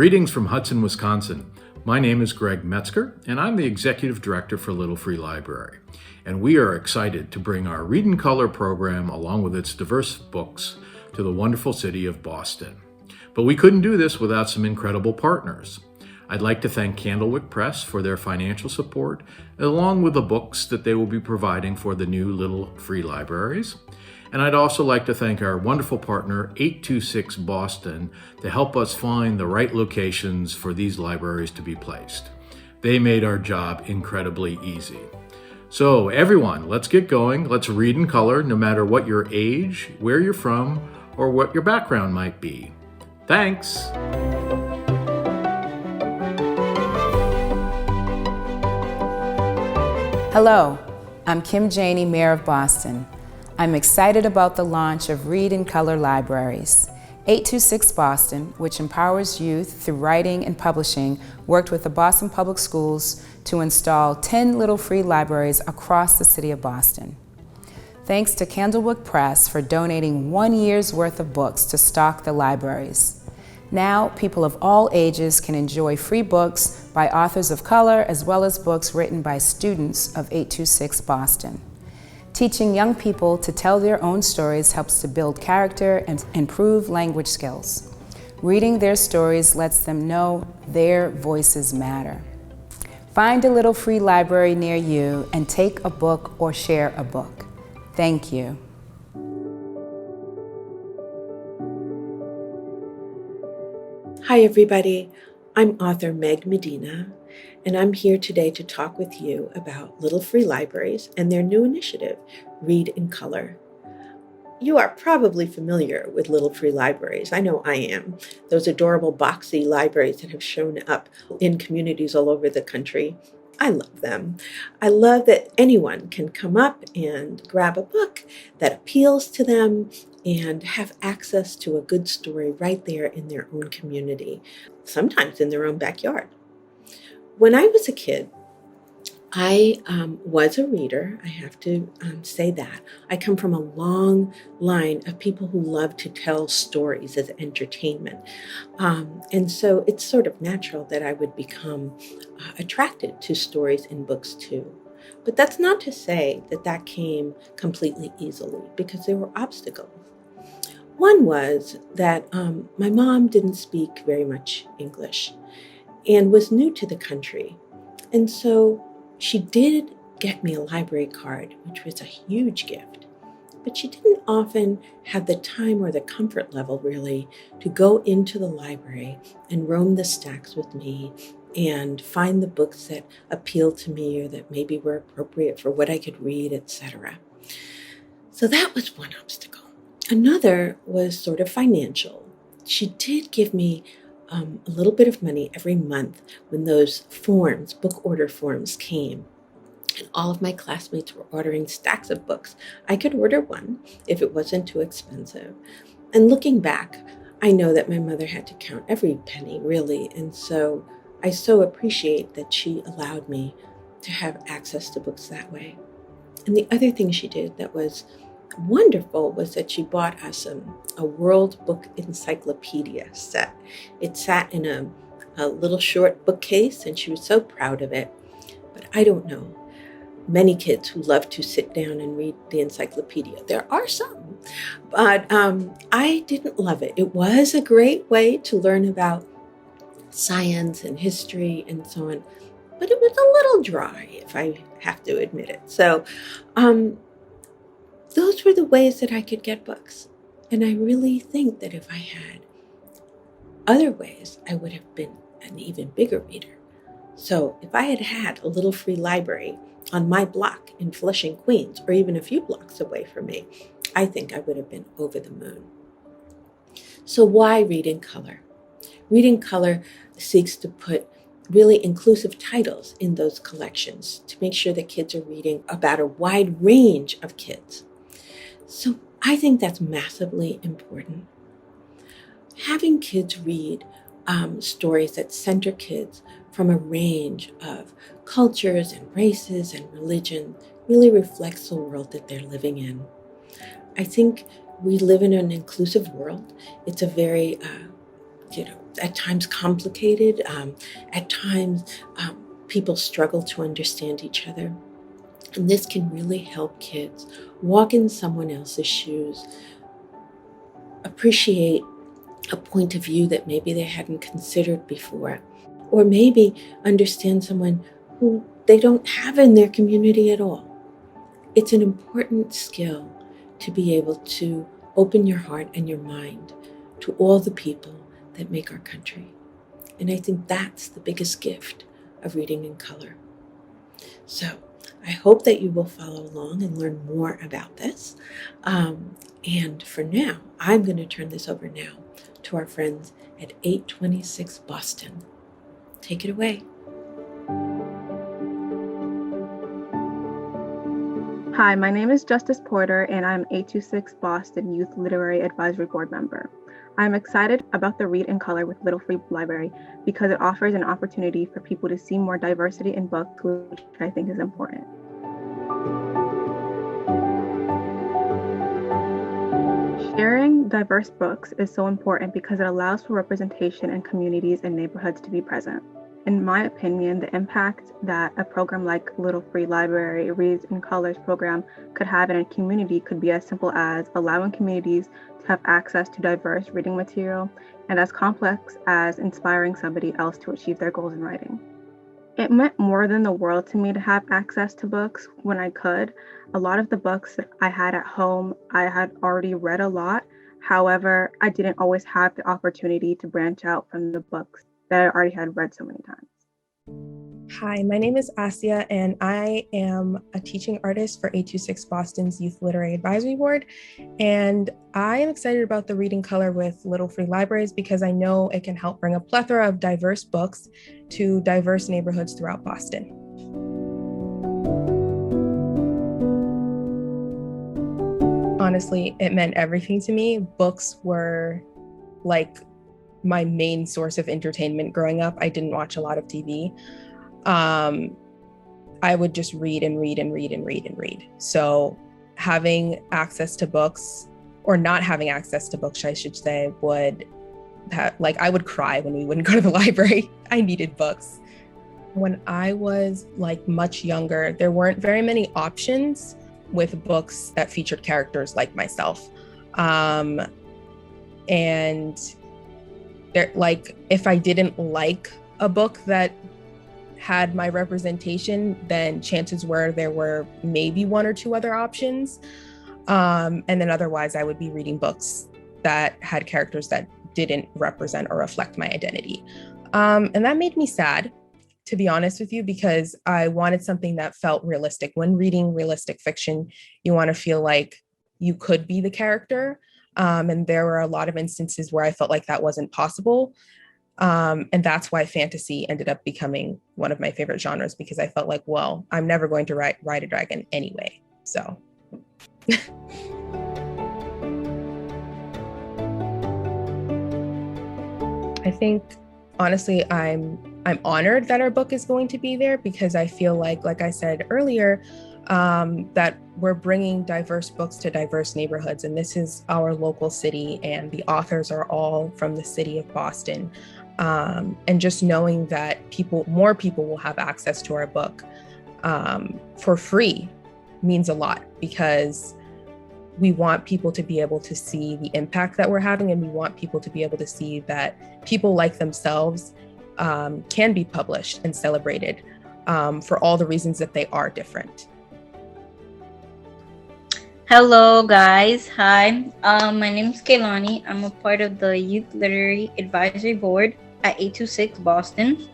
Greetings from Hudson, Wisconsin. My name is Greg Metzger, and I'm the Executive Director for Little Free Library. And we are excited to bring our Read in Color program, along with its diverse books, to the wonderful city of Boston. But we couldn't do this without some incredible partners. I'd like to thank Candlewick Press for their financial support, along with the books that they will be providing for the new Little Free Libraries. And I'd also like to thank our wonderful partner, 826 Boston, to help us find the right locations for these libraries to be placed. They made our job incredibly easy. So everyone, let's get going. Let's read in color, no matter what your age, where you're from, or what your background might be. Thanks. Hello, I'm Kim Janey, Mayor of Boston. I'm excited about the launch of Read in Color Libraries. 826 Boston, which empowers youth through writing and publishing, worked with the Boston Public Schools to install 10 Little Free Libraries across the city of Boston. Thanks to Candlewick Press for donating 1 year's worth of books to stock the libraries. Now, people of all ages can enjoy free books by authors of color, as well as books written by students of 826 Boston. Teaching young people to tell their own stories helps to build character and improve language skills. Reading their stories lets them know their voices matter. Find a Little Free Library near you and take a book or share a book. Thank you. Hi everybody, I'm author Meg Medina, and I'm here today to talk with you about Little Free Libraries and their new initiative, Read in Color. You are probably familiar with Little Free Libraries. I know I am. Those adorable boxy libraries that have shown up in communities all over the country. I love them. I love that anyone can come up and grab a book that appeals to them and have access to a good story right there in their own community, sometimes in their own backyard. When I was a kid, I was a reader. I have to say that. I come from a long line of people who love to tell stories as entertainment. And so it's sort of natural that I would become attracted to stories in books too. But that's not to say that that came completely easily, because there were obstacles. One was that my mom didn't speak very much English and was new to the country. And so she did get me a library card, which was a huge gift. But she didn't often have the time or the comfort level, really, to go into the library and roam the stacks with me and find the books that appealed to me or that maybe were appropriate for what I could read, etc. So that was one obstacle. Another was sort of financial. She did give me a little bit of money every month when those forms, book order forms, came. And all of my classmates were ordering stacks of books. I could order one if it wasn't too expensive. And looking back, I know that my mother had to count every penny, really. And so I so appreciate that she allowed me to have access to books that way. And the other thing she did that was wonderful was that she bought us a World Book Encyclopedia set. It sat in a little short bookcase, and she was so proud of it. But I don't know many kids who love to sit down and read the encyclopedia. There are some, but I didn't love it. It was a great way to learn about science and history and so on, but it was a little dry, if I have to admit it. So those were the ways that I could get books. And I really think that if I had other ways, I would have been an even bigger reader. So if I had had a Little Free Library on my block in Flushing, Queens, or even a few blocks away from me, I think I would have been over the moon. So why Read in Color? Read in Color seeks to put really inclusive titles in those collections to make sure that kids are reading about a wide range of kids. So I think that's massively important. Having kids read stories that center kids from a range of cultures and races and religion really reflects the world that they're living in. I think we live in an inclusive world. It's a very at times complicated. At times, people struggle to understand each other. And this can really help kids walk in someone else's shoes, appreciate a point of view that maybe they hadn't considered before, or maybe understand someone who they don't have in their community at all. It's an important skill to be able to open your heart and your mind to all the people that make our country. And I think that's the biggest gift of reading in color. So I hope that you will follow along and learn more about this. And for now, I'm going to turn this over now to our friends at 826 Boston. Take it away. Hi, my name is Justice Porter, and I'm 826 Boston Youth Literary Advisory Board member. I'm excited about the Read in Color with Little Free Library because it offers an opportunity for people to see more diversity in books, which I think is important. Sharing diverse books is so important because it allows for representation in communities and neighborhoods to be present. In my opinion, the impact that a program like Little Free Library Reads in Colors program could have in a community could be as simple as allowing communities to have access to diverse reading material, and as complex as inspiring somebody else to achieve their goals in writing. It meant more than the world to me to have access to books when I could. A lot of the books that I had at home, I had already read a lot. However, I didn't always have the opportunity to branch out from the books that I already had read so many times. Hi, my name is Asia, and I am a teaching artist for 826 Boston's Youth Literary Advisory Board. And I am excited about the Read in Color with Little Free Libraries because I know it can help bring a plethora of diverse books to diverse neighborhoods throughout Boston. Honestly, it meant everything to me. Books were like my main source of entertainment growing up. I didn't watch a lot of TV. I would just read and read and read and read and read. So having access to books, or not having access to books, I should say, I would cry when we wouldn't go to the library. I needed books. When I was much younger, there weren't very many options with books that featured characters like myself. And if I didn't like a book that had my representation, then chances were there were maybe one or two other options. And then otherwise I would be reading books that had characters that didn't represent or reflect my identity. And that made me sad, to be honest with you, because I wanted something that felt realistic. When reading realistic fiction, you want to feel like you could be the character. And there were a lot of instances where I felt like that wasn't possible. And that's why fantasy ended up becoming one of my favorite genres, because I felt like, well, I'm never going to ride a dragon anyway. So. I think, honestly, I'm honored that our book is going to be there, because I feel like I said earlier, that we're bringing diverse books to diverse neighborhoods, and this is our local city, and the authors are all from the city of Boston. And just knowing that more people will have access to our book for free means a lot, because we want people to be able to see the impact that we're having, and we want people to be able to see that people like themselves can be published and celebrated for all the reasons that they are different. Hello guys, hi. My name is Kaylani. I'm a part of the Youth Literary Advisory Board at 826 Boston.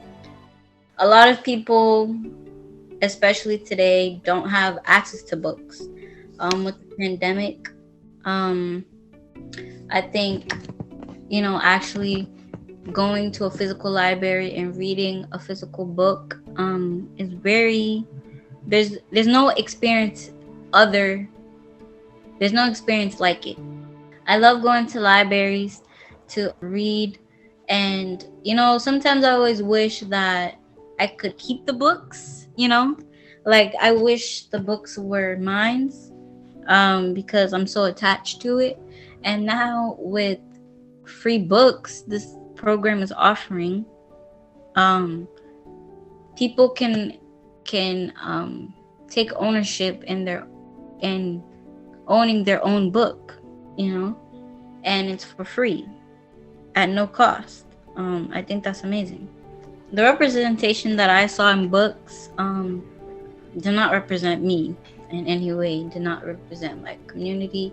A lot of people, especially today, don't have access to books. With the pandemic, I think, actually going to a physical library and reading a physical book is there's no experience there's no experience like it. I love going to libraries to read, and sometimes I always wish that I could keep the books, I wish the books were mine, because I'm so attached to it. And now with free books, program is offering, people can take ownership in owning their own book, and it's for free at no cost. I think that's amazing. The representation that I saw in books did not represent me in any way, did not represent my community,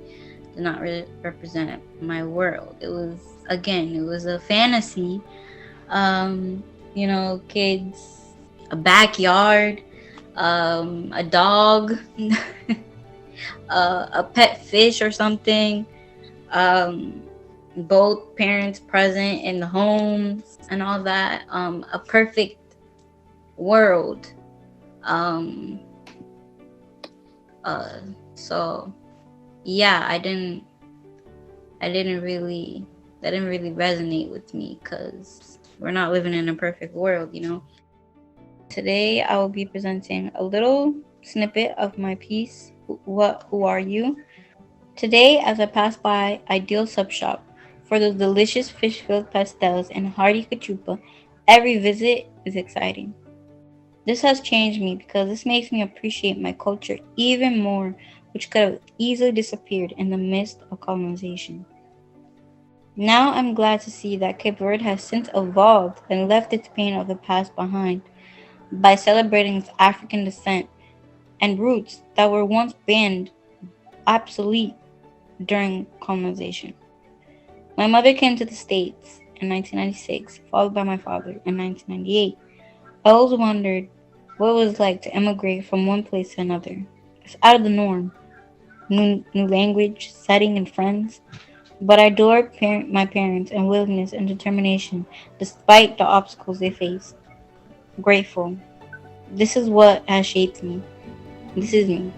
did not represent my world. It was a fantasy. Kids, a backyard, a dog, a pet fish or something, both parents present in the homes and all that, a perfect world. So yeah, that didn't really resonate with me, because we're not living in a perfect world. Today I will be presenting a little snippet of my piece, Who Are You? Today, as I pass by Ideal Sub Shop for those delicious fish-filled pastels and hearty cachupa, every visit is exciting. This has changed me because this makes me appreciate my culture even more, which could have easily disappeared in the midst of colonization. Now I'm glad to see that Cape Verde has since evolved and left its pain of the past behind by celebrating its African descent and roots that were once banned obsolete during colonization. My mother came to the States in 1996, followed by my father in 1998. I always wondered what it was like to emigrate from one place to another. It's out of the norm. New language, setting, and friends. But I adore my parents and willingness and determination despite the obstacles they faced. Grateful. This is what has shaped me. This is me.